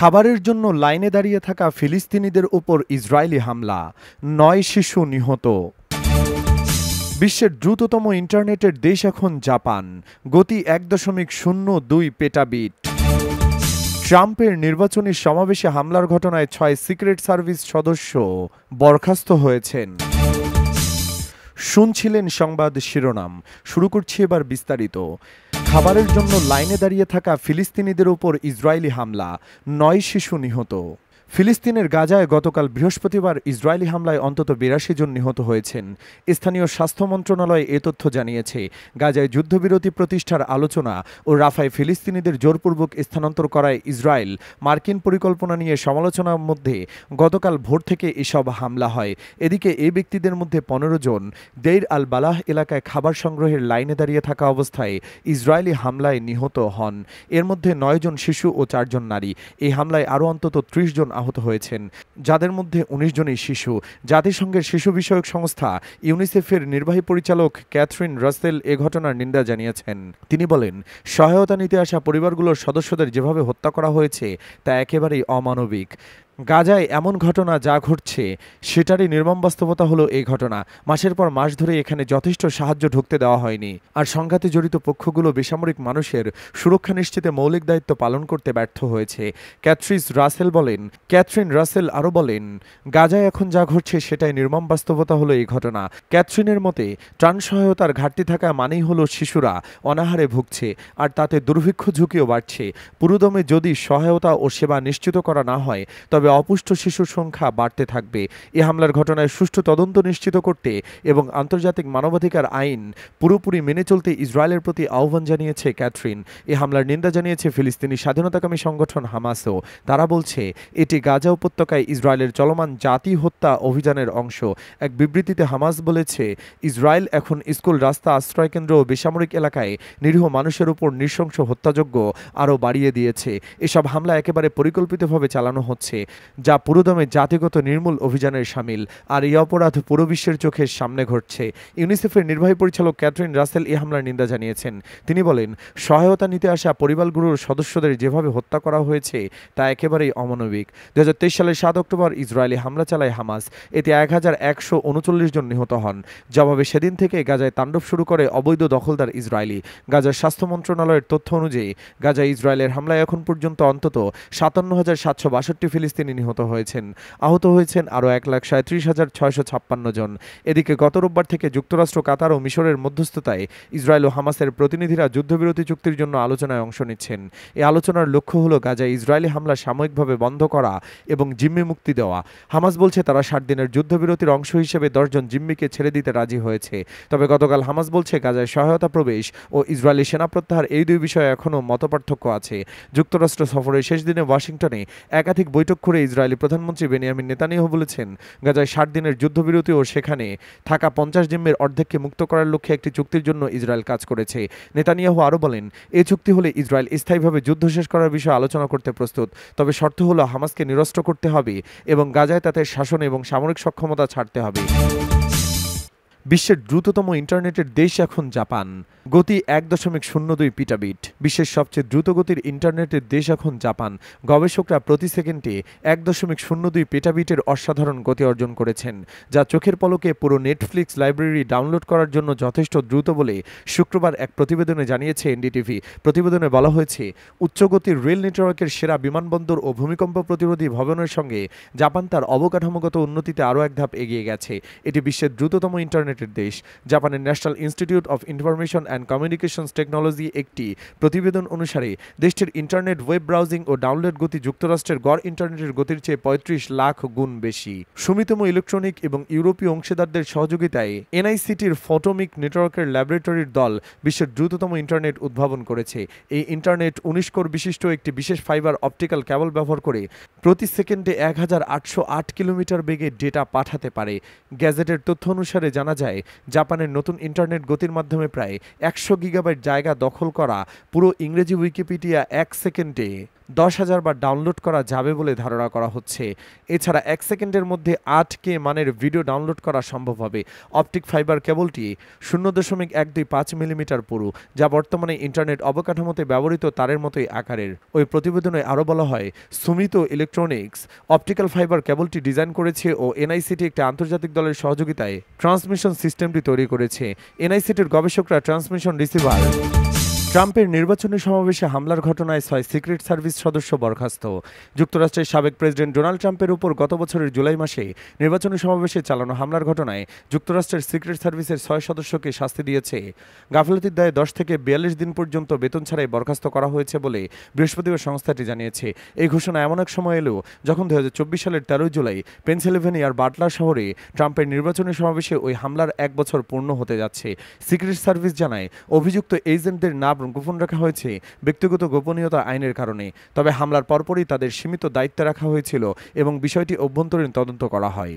খাবারের জন্য লাইনে দাঁড়িয়ে থাকা ফিলিস্তিনিদের ওপর ইসরায়েলি হামলা, ৯ শিশু নিহত। বিশ্বের দ্রুততম ইন্টারনেটের দেশ এখন জাপান, গতি ১.০২ পেটাবিট। ট্রাম্পের নির্বাচনী সমাবেশে হামলার ঘটনায় ৬ সিক্রেট সার্ভিস সদস্য বরখাস্ত হয়েছেন। শুনছিলেন সংবাদ শিরোনাম, শুরু করছি এবার বিস্তারিত। খাবারের জন্য লাইনে দাঁড়িয়ে থাকা ফিলিস্তিনিদের ওপর ইসরায়েলি হামলা, ৯ শিশু নিহত। ফিলিস্তিনের গাজায় গতকাল বৃহস্পতিবার ইসরায়েলি হামলায় অন্তত ৮২ জন নিহত হয়েছেন। স্থানীয় স্বাস্থ্য মন্ত্রণালয় এ তথ্য জানিয়েছে। গাজায় যুদ্ধবিরতি প্রতিষ্ঠার আলোচনা ও রাফায় ফিলিস্তিনিদের জোরপূর্বক স্থানান্তর করায় ইসরায়েল মার্কিন পরিকল্পনা নিয়ে সমালোচনার মধ্যে গতকাল ভোর থেকে এসব হামলা হয়। এদিকে এই ব্যক্তিদের মধ্যে ১৫ জন দেইর আল বালাহ এলাকায় খাবার সংগ্রহের লাইনে দাঁড়িয়ে থাকা অবস্থায় ইসরায়েলি হামলায় নিহত হন। এর মধ্যে ৯ জন শিশু ও ৪ জন নারী। এই হামলায় আরও অন্তত ৩০ জন আহত হয়েছেন, যাদের মধ্যে ১৯ জনই শিশু। জাতিসংঘের শিশু বিষয়ক সংস্থা ইউনিসেফের নির্বাহী পরিচালক ক্যাথরিন রাসেল এ ঘটনার নিন্দা জানিয়েছেন। তিনি বলেন, সহায়তা নিতে আসা পরিবারগুলোর সদস্যদের যেভাবে হত্যা করা হয়েছে তা একেবারেই অমানবিক। গাজায় এমন ঘটনা যা ঘটছে সেটারই নির্মম বাস্তবতা হলো এই ঘটনা। মাসের পর মাস ধরে এখানে যথেষ্ট সাহায্য ঢুকতে দেওয়া হয়নি, আর সংঘাতে জড়িত পক্ষগুলো বেসামরিক মানুষের সুরক্ষা নিশ্চিতে মৌলিক দায়িত্ব পালন করতে ব্যর্থ হয়েছে। ক্যাথরিন রাসেল আরও বলেন, গাজায় এখন যা ঘটছে সেটাই নির্মম বাস্তবতা হলো এই ঘটনা। ক্যাথরিনের মতে, ত্রাণ সহায়তার ঘাটতি থাকা মানেই হলো শিশুরা অনাহারে ভুগছে, আর তাতে দুর্ভিক্ষ ঝুঁকিও বাড়ছে। পুরোদমে যদি সহায়তা ও সেবা নিশ্চিত করা না হয় তবে অপুষ্ট শিশুর সংখ্যা বাড়তে থাকবে। এ হামলার ঘটনায় সুষ্ঠু তদন্ত নিশ্চিত করতে এবং আন্তর্জাতিক মানবাধিকার আইন পুরোপুরি মেনে চলতে ইসরায়েলের প্রতি আহ্বান জানিয়েছে ক্যাথরিন। এ হামলার নিন্দা জানিয়েছে ফিলিস্তিনি স্বাধীনতাকামী সংগঠন হামাসও। তারা বলছে এটি গাজা উপত্যকায় ইসরায়েলের চলমান জাতি হত্যা অভিযানের অংশ। এক বিবৃতিতে হামাস বলেছে, ইসরায়েল এখন স্কুল, রাস্তা, আশ্রয়কেন্দ্র ও বেসামরিক এলাকায় নিরীহ মানুষের উপর নৃশংস হত্যাযজ্ঞ আরও বাড়িয়ে দিয়েছে। এসব হামলা একেবারে পরিকল্পিতভাবে চালানো হচ্ছে, যা পুরোদমে জাতিগত নির্মূল অভিযানের শামিল, আর এই অপরাধ পুরো বিশ্বের চোখের সামনে ঘটছে। ইউনিসেফের নির্বাহী পরিচালক ক্যাথরিন রাসেল এই হামলার নিন্দা জানিয়েছেন। তিনি বলেন, সহায়তা নিতে আসা পরিবারগুলোর সদস্যদের যেভাবে হত্যা করা হয়েছে তা একেবারেই অমানবিক। ২০২৩ সালের ৭ অক্টোবর ইসরায়েলি হামলা চালায় হামাস। এতে ১,১৩৯ জন নিহত হন। জবাবে সেদিন থেকে গাজায় তাণ্ডব শুরু করে অবৈধ দখলদার ইসরায়েলি। গাজার স্বাস্থ্য মন্ত্রণালয়ের তথ্য অনুযায়ী গাজায় ইসরায়েলের হামলায় এখন পর্যন্ত অন্তত ৫৭,৭৬২ ফিলিস্তিনি নিহত হয়েছেন। আহত হয়েছেন আরও ১,৩৭,৬৫৬ জন। এদিকে গত রোববার থেকে যুক্তরাষ্ট্র, কাতার ও মিশরের মধ্যস্থতায় ইসরায়েল ও হামাসের প্রতিনিধিরা যুদ্ধবিরতি চুক্তির জন্য আলোচনায় অংশ নিচ্ছেন। এই আলোচনার লক্ষ্য হল গাজায় ইসরায়েলি হামলা সাময়িকভাবে বন্ধ করা এবং জিম্মি মুক্তি দেওয়া। হামাস বলছে তারা ৬০ দিনের যুদ্ধবিরতির অংশ হিসেবে ১০ জন জিম্মিকে ছেড়ে দিতে রাজি হয়েছে। তবে গতকাল হামাস বলছে গাজায় সহায়তা প্রবেশ ও ইসরায়েলি সেনা প্রত্যাহার, এই দুই বিষয়ে এখনও মতপার্থক্য আছে। যুক্তরাষ্ট্র সফরের শেষ দিনে ওয়াশিংটনে একাধিক বৈঠক করে ইসরায়েলি প্রধানমন্ত্রী বেনিয়ামিন নেতানিয়াহু বলেছেন, গাজায় ৬০ দিনের যুদ্ধবিরতি ও সেখানে থাকা ৫০ জিম্মির অর্ধেককে মুক্ত করার লক্ষ্যে একটি চুক্তির জন্য ইসরায়েল কাজ করেছে। নেতানিয়াহু আরও বলেন, এই চুক্তি হলে ইসরায়েল স্থায়ীভাবে যুদ্ধ শেষ করার বিষয়ে আলোচনা করতে প্রস্তুত। তবে শর্ত হলো হামাসকে নিরস্ত্র করতে হবে এবং গাজায় তাদের শাসন এবং সামরিক সক্ষমতা ছাড়তে হবে। বিশ্বের দ্রুততম ইন্টারনেটের দেশ এখন জাপান, গতি ১.০২ পিটাবিট। বিশ্বের সবচেয়ে দ্রুতগতির ইন্টারনেটের দেশ এখন জাপান। গবেষকরা প্রতি সেকেন্ডে ১.০২ পেটাবিটের অসাধারণ গতি অর্জন করেছেন, যা চোখের পলকে পুরো নেটফ্লিক্স লাইব্রেরি ডাউনলোড করার জন্য যথেষ্ট দ্রুত বলে শুক্রবার এক প্রতিবেদনে জানিয়েছে এনডিটিভি। প্রতিবেদনে বলা হয়েছে, উচ্চগতির রেল নেটওয়ার্কের সেরা বিমানবন্দর ও ভূমিকম্প প্রতিরোধী ভবনের সঙ্গে জাপান তার অবকাঠামোগত উন্নতিতে আরও এক ধাপ এগিয়ে গেছে। এটি বিশ্বের দ্রুততম ইন্টারনেটের দেশ। জাপানের national institute of information and communications technology একটি প্রতিবেদন অনুসারে দেশটির ইন্টারনেট, ওয়েব ব্রাউজিং ও ডাউনলোড গতি যুক্তরাষ্ট্রের গড় ইন্টারনেটের গতির চেয়ে ৩৫ লাখ গুণ বেশি। সুমিতম ইলেকট্রনিক এবং ইউরোপীয় অংশীদারদের সহযোগিতায় এনআইসিটির ফটোমিক নেটওয়ার্কের ল্যাবরেটরির দল বিশ্বের দ্রুততম ইন্টারনেট উদ্ভাবন করেছে। এই ইন্টারনেট ১৯ কোর বিশিষ্ট একটি বিশেষ ফাইবার অপটিক্যাল কেবল ব্যবহার করে প্রতি সেকেন্ডে ১,৮০৮ কিলোমিটার বেগে ডেটা পাঠাতে পারে। গ্যাজেটের তথ্য অনুসারে জানা যায়, জাপানের নতুন ইন্টারনেট গতির মাধ্যমে প্রায় ১০০ গিগাবাইট জায়গা দখল করা পুরো ইংরেজি উইকিপিডিয়া ১ সেকেন্ডে 10,000 বার ডাউনলোড করা যাবে বলে ধারণা করা হচ্ছে। এছাড়া 1 সেকেন্ডের মধ্যে 8K মানের ভিডিও ডাউনলোড করা সম্ভব হবে। অপটিক ফাইবার কেবলটি 0.125 মিলিমিটার পুরু, যা বর্তমানে ইন্টারনেট অবকাঠামোতে ব্যবহৃত তারের মতোই আকারের। ওই প্রতিবেদনে আরও বলা হয়, সুমিতো ইলেকট্রনিক্স অপটিক্যাল ফাইবার কেবলটি ডিজাইন করেছে ও এনআইসিটি একটি আন্তর্জাতিক দলের সহযোগিতায় ট্রান্সমিশন সিস্টেমটি তৈরি করেছে। এনআইসিটির গবেষকরা ট্রান্সমিশন রিসিভার। ট্রাম্পের নির্বাচনী সমাবেশে হামলার ঘটনায় 6 সিক্রেট সার্ভিস সদস্য বরখাস্ত। যুক্তরাষ্ট্রের সাবেক প্রেসিডেন্ট ডোনাল্ড ট্রাম্পের উপর গত বছরের জুলাই মাসে নির্বাচনী সমাবেশে চালানো হামলার ঘটনায় যুক্তরাষ্ট্রের সিক্রেট সার্ভিসের 6 সদস্যকে শাস্তি দিয়েছে। গাফিলতির দায়ে 10 থেকে 42 দিন পর্যন্ত বেতন ছাড়াই বরখাস্ত করা হয়েছে বলে বৃহস্পতিবার সংস্থাটি জানিয়েছে। এই ঘোষণা এমন এক সময় এলো যখন 2024 সালের 13 জুলাই পেনসিলভেনিয়ার বাটলার শহরে ট্রাম্পের নির্বাচনী সমাবেশে ওই হামলার 1 বছর পূর্ণ হতে যাচ্ছে। সিক্রেট সার্ভিস জানায়, অভিযুক্ত এজেন্টদের নাম গোপন রাখা হয়েছে ব্যক্তিগত গোপনীয়তা আইনের কারণে। তবে হামলার পরপরই তাদের সীমিত দায়িত্বে রাখা হয়েছিল এবং বিষয়টি অভ্যন্তরীণ তদন্ত করা হয়।